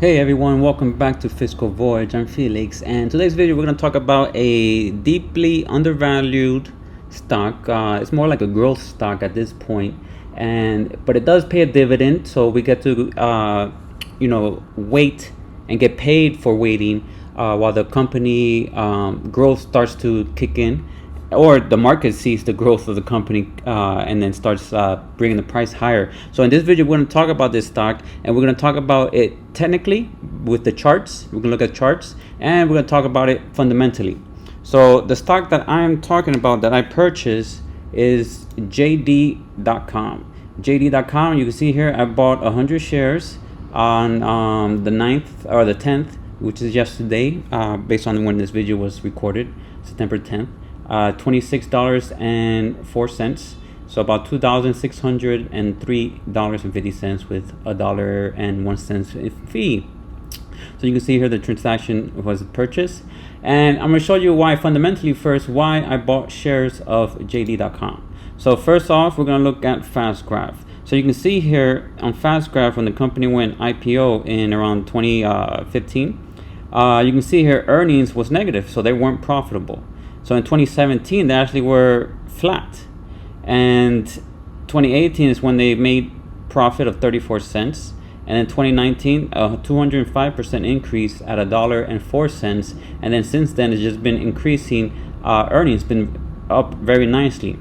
Hey everyone, welcome back to Fiscal Voyage. I'm Felix, and today's video we're going to talk about a deeply undervalued stock. It's more like a growth stock at this point, but it does pay a dividend, so we get to wait and get paid for waiting while the company growth starts to kick in, or the market sees the growth of the company and then starts bringing the price higher. So in this video, we're going to talk about this stock, and we're going to talk about it technically with the charts. We're going to look at charts, and we're going to talk about it fundamentally. So the stock that I'm talking about that I purchased is JD.com. JD.com, you can see here I bought 100 shares on the 9th or the 10th, which is yesterday, based on when this video was recorded, September 10th. $26.04, so about $2,603.50 with $1.01 fee. So you can see here the transaction was purchased, and I'm going to show you why fundamentally first why I bought shares of JD.com. So first off, we're going to look at Fast Graph. So you can see here on Fast Graph when the company went IPO in around 2015, you can see here earnings was negative, so they weren't profitable. So in 2017, they actually were flat. And 2018 is when they made profit of 34 cents. And in 2019, a 205% increase at $1.04. And then since then, it's just been increasing. Earnings been up very nicely.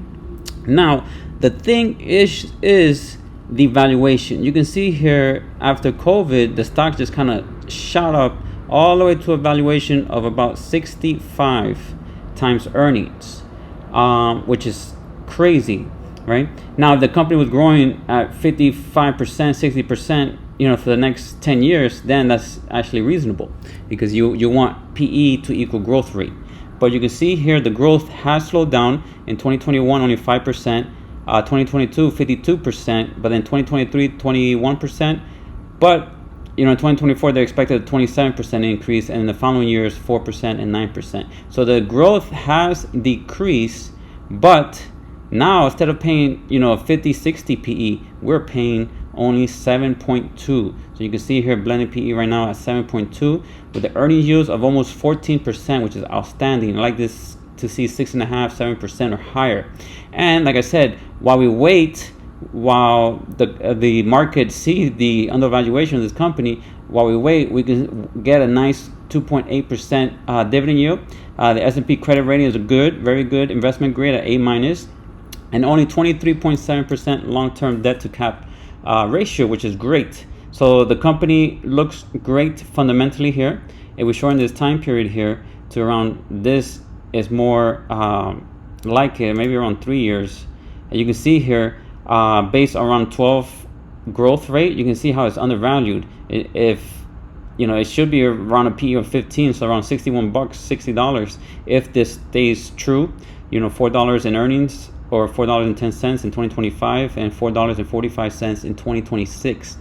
Now, the thing is the valuation. You can see here after COVID, the stock just kind of shot up all the way to a valuation of about 65 times earnings, which is crazy, right? Now, if the company was growing at 55%, 60%, for the next 10 years, then that's actually reasonable because you want PE to equal growth rate. But you can see here the growth has slowed down. In 2021, only 5%, 2022, 52%, but then 2023, 21%. But in 2024, they expected a 27% increase, and in the following years, 4% and 9%. So the growth has decreased, but now instead of paying, 50, 60 PE, we're paying only 7.2. So you can see here blended PE right now at 7.2 with the earnings yields of almost 14%, which is outstanding. I like this to see 6.5%, 7% or higher. And like I said, while we wait, while the market sees the undervaluation of this company, while we wait, we can get a nice 2.8% dividend yield. The S&P credit rating is a very good investment grade at A-, and only 23.7% long-term debt to cap ratio, which is great. So the company looks great fundamentally here. It was showing this time period here to around this is more like it, maybe around 3 years. And you can see here, based around 12 growth rate, you can see how it's undervalued. It should be around a PE of 15, so around $61, $60. If this stays true, $4 in earnings, or $4.10 in 2025, and $4.45 in 2026.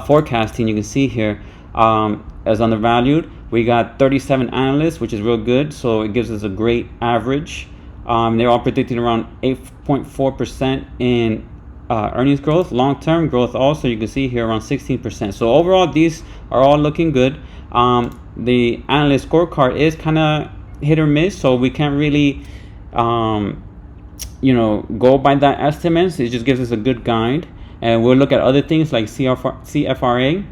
Forecasting, you can see here, as undervalued. We got 37 analysts, which is real good, so it gives us a great average. They're all predicting around 8.4% in earnings growth. Long-term growth also, you can see here, around 16%. So overall, these are all looking good. The analyst scorecard is kind of hit or miss, so we can't really, go by that estimates. It just gives us a good guide. And we'll look at other things like CFRA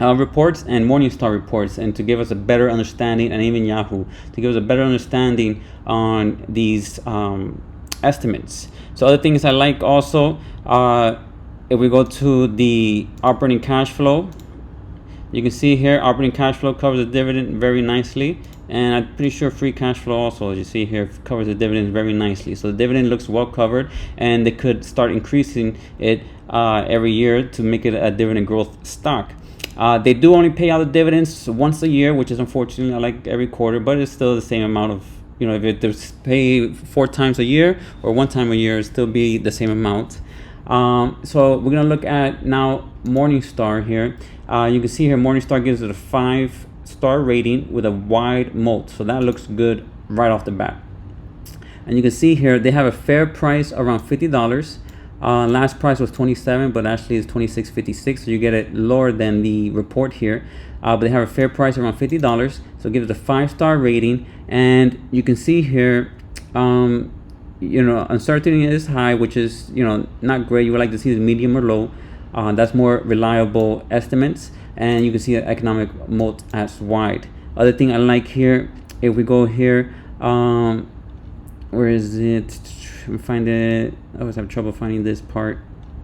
reports and Morningstar reports, and to give us a better understanding, and even Yahoo, to give us a better understanding on these estimates. So other things I like also, if we go to the operating cash flow, you can see here operating cash flow covers the dividend very nicely, and I'm pretty sure free cash flow also, as you see here, covers the dividend very nicely. So the dividend looks well covered, and they could start increasing it every year to make it a dividend growth stock. They do only pay out the dividends once a year, which is unfortunately I like every quarter, but it's still the same amount of, if it was pay 4 times a year or 1 time a year, it'd still be the same amount. So we're gonna look at now Morningstar here. You can see here Morningstar gives it a 5-star rating with a wide moat, so that looks good right off the bat. And you can see here they have a fair price around $50. Last price was 27, but actually it's 26.56, so you get it lower than the report here. But they have a fair price around $50, so give it a 5-star rating. And you can see here, uncertainty is high, which is not great. You would like to see the medium or low. That's more reliable estimates, and you can see the economic moat as wide. Other thing I like here, if we go here, where is it? Find it. I always have trouble finding this part.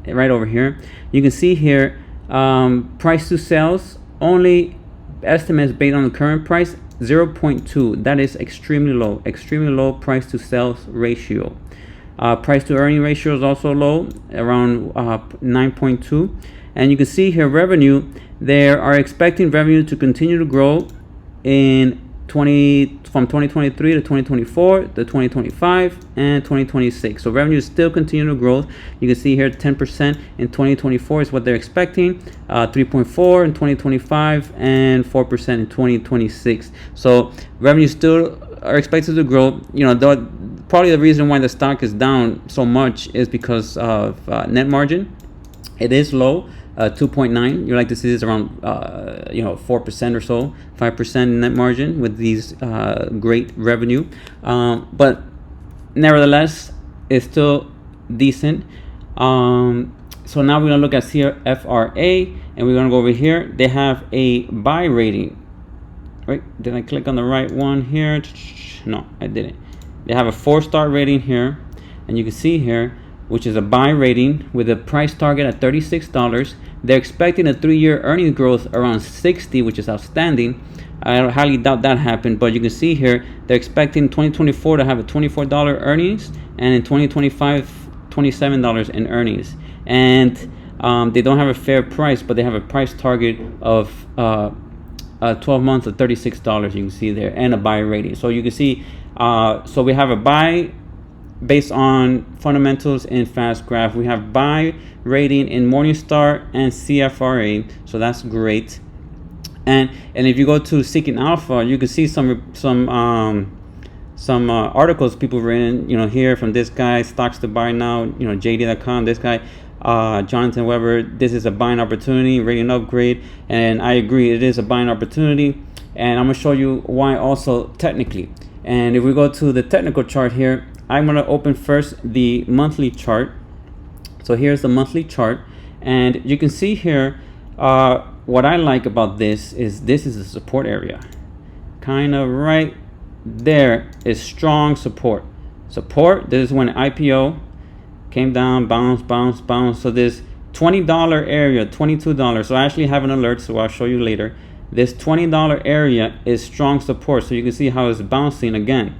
Right over here, you can see here, price to sales only estimates based on the current price 0.2. That is extremely low price to sales ratio. Price to earning ratio is also low, around 9.2. And you can see here revenue, they are expecting revenue to continue to grow from 2023 to 2024 to 2025 and 2026. So revenue is still continuing to grow. You can see here 10% in 2024 is what they're expecting, 3.4 in 2025, and 4% in 2026. So revenue still are expected to grow. Probably the reason why the stock is down so much is because of net margin. It is low, 2.9. You like to see this around 4% or so, 5% net margin with these great revenue, but nevertheless it's still decent. So now we're gonna look at CFRA, and we're gonna go over here. They have a buy rating. Right? Did I click on the right one here? No, I didn't. They have a 4-star rating here, and you can see here, which is a buy rating with a price target at $36. They're expecting a 3-year earnings growth around 60, which is outstanding. I highly doubt that happened, but you can see here they're expecting 2024 to have a $24 earnings, and in 2025 $27 in earnings. And they don't have a fair price, but they have a price target of 12 months of $36. You can see there, and a buy rating. So you can see, so we have a buy based on fundamentals in fast graph. We have buy rating in Morningstar and CFRA, so that's great. And if you go to Seeking Alpha, you can see some articles people written, here from this guy, Stocks to Buy Now, JD.com, this guy, Jonathan Weber. This is a buying opportunity, rating upgrade, and I agree, it is a buying opportunity. And I'm gonna show you why also technically. And if we go to the technical chart here, I'm going to open first the monthly chart. So here's the monthly chart, and you can see here, what I like about this is a support area. Kind of right there is strong support. This is when IPO came down, bounce. So this $20 area, $22. So I actually have an alert, so I'll show you later. This $20 area is strong support. So you can see how it's bouncing again.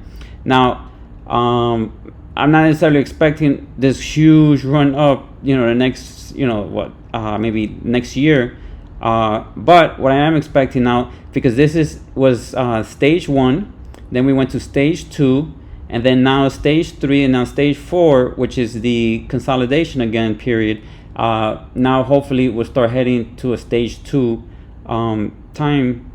Now, I'm not necessarily expecting this huge run up, the next, maybe next year. But what I am expecting now, because this was stage 1, then we went to stage 2, and then now stage 3, and now stage 4, which is the consolidation again period. Now hopefully we'll start heading to a stage 2 time,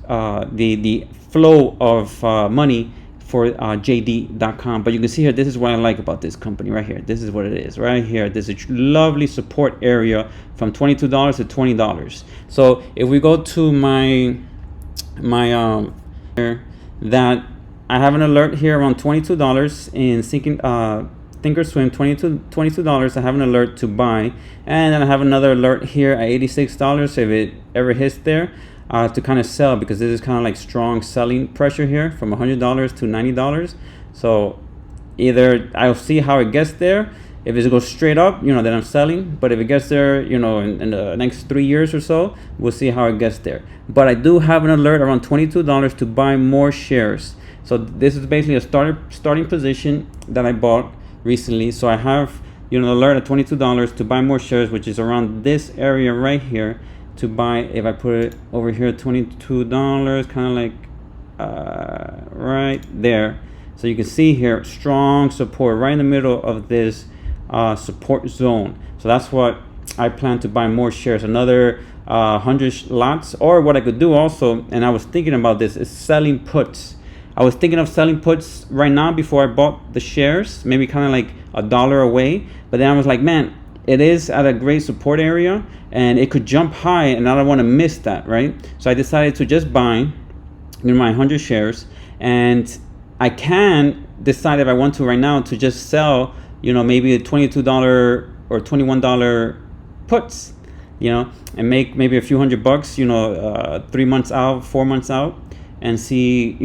the flow of money for JD.com. But you can see here, this is what I like about this company right here. This is what it is right here. This is a lovely support area from $22 to $20. So if we go to my that I have an alert here around $22 in Seeking Thinkorswim, $22. I have an alert to buy, and then I have another alert here at $86 if it ever hits there, to kind of sell, because this is kind of like strong selling pressure here from $100 to $90. So either I'll see how it gets there. If it goes straight up, then I'm selling. But if it gets there, in the next 3 years or so, we'll see how it gets there. But I do have an alert around $22 to buy more shares. So this is basically a starting position that I bought recently. So I have an alert at $22 to buy more shares, which is around this area right here, to buy. If I put it over here, $22, kind of like right there. So you can see here, strong support right in the middle of this support zone. So that's what I plan to buy more shares, another 100 lots. Or what I could do also, and I was thinking about this, is selling puts. I was thinking of selling puts right now before I bought the shares, maybe kind of like $1 away. But then I was like, man, it is at a great support area and it could jump high and I don't want to miss that, right? So I decided to just buy my 100 shares, and I can decide if I want to right now to just sell, maybe a $22 or $21 puts, and make maybe a few $100, 3 months out, 4 months out, and see,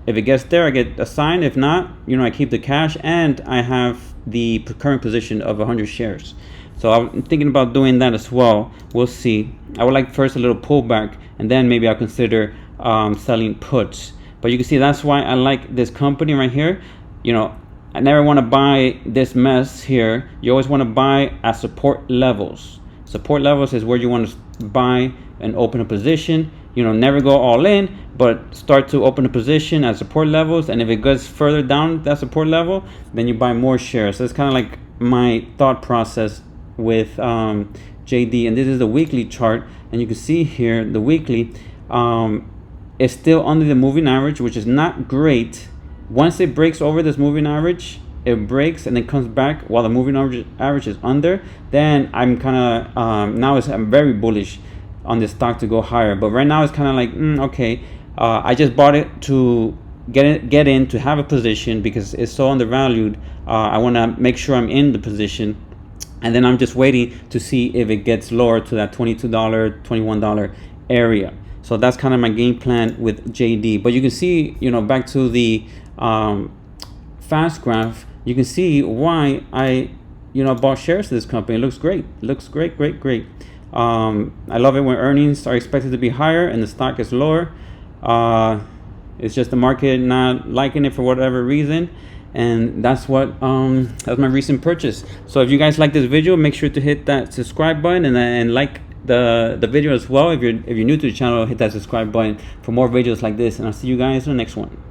if it gets there, I get a sign. If not, I keep the cash and I have the current position of 100 shares. So I'm thinking about doing that as well. We'll see. I would like first a little pullback, and then maybe I'll consider selling puts. But you can see that's why I like this company right here. I never want to buy this mess here. You always want to buy at support levels. Support levels is where you want to buy and open a position. Never go all in, but start to open a position at support levels. And if it goes further down that support level, then you buy more shares. So it's kind of like my thought process with JD. And this is the weekly chart, and you can see here the weekly is still under the moving average, which is not great. Once it breaks over this moving average, it breaks and then comes back while the moving average is under, then I'm kind of I'm very bullish on this stock to go higher. But right now it's kind of like okay, I just bought it to get in to have a position because it's so undervalued. I want to make sure I'm in the position, and then I'm just waiting to see if it gets lower to that $22, $21 area. So that's kind of my game plan with JD. But you can see, back to the fast graph, you can see why I, bought shares of this company. It looks great. It looks great. I love it when earnings are expected to be higher and the stock is lower. It's just the market not liking it for whatever reason. And that's what that's my recent purchase. So if you guys like this video, make sure to hit that subscribe button and like the video as well. If you're new to the channel, hit that subscribe button for more videos like this, and I'll see you guys in the next one.